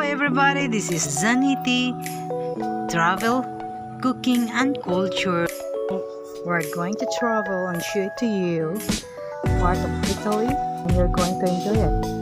everybody, this is Zaniti, travel, cooking and culture. We're going to travel and show it to you part of Italy and you're going to enjoy it.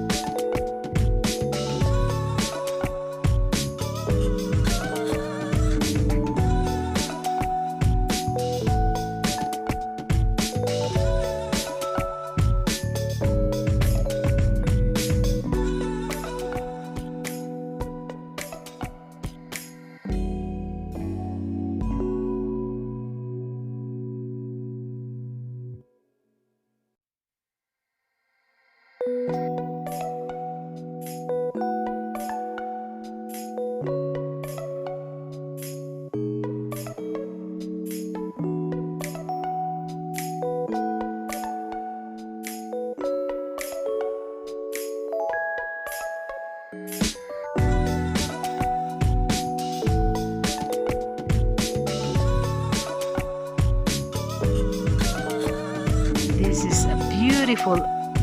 This is a beautiful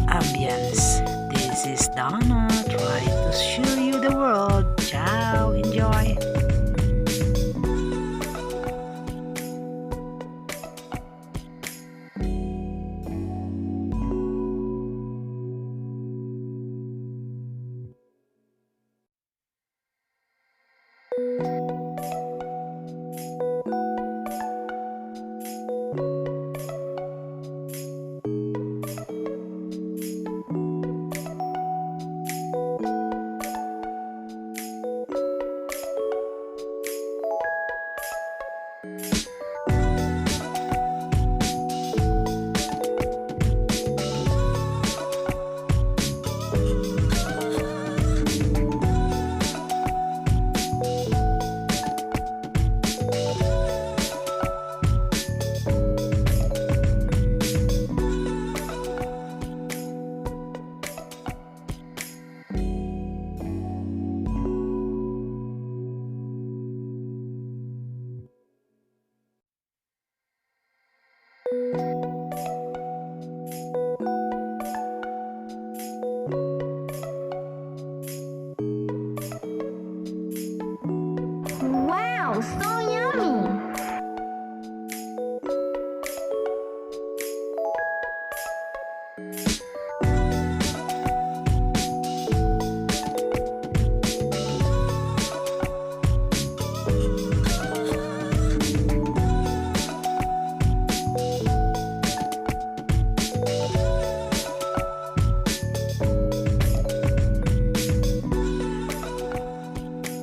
ambience. This is Donna trying to show you the world. Ciao, enjoy. Wow, so yummy!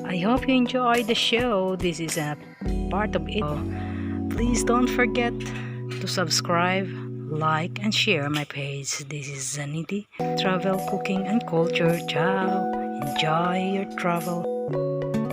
I hope you enjoyed the show. This is a part of it. Please don't forget to subscribe, like, and share my page. This is Zaniti, travel, cooking, and culture. Ciao. Enjoy your travel.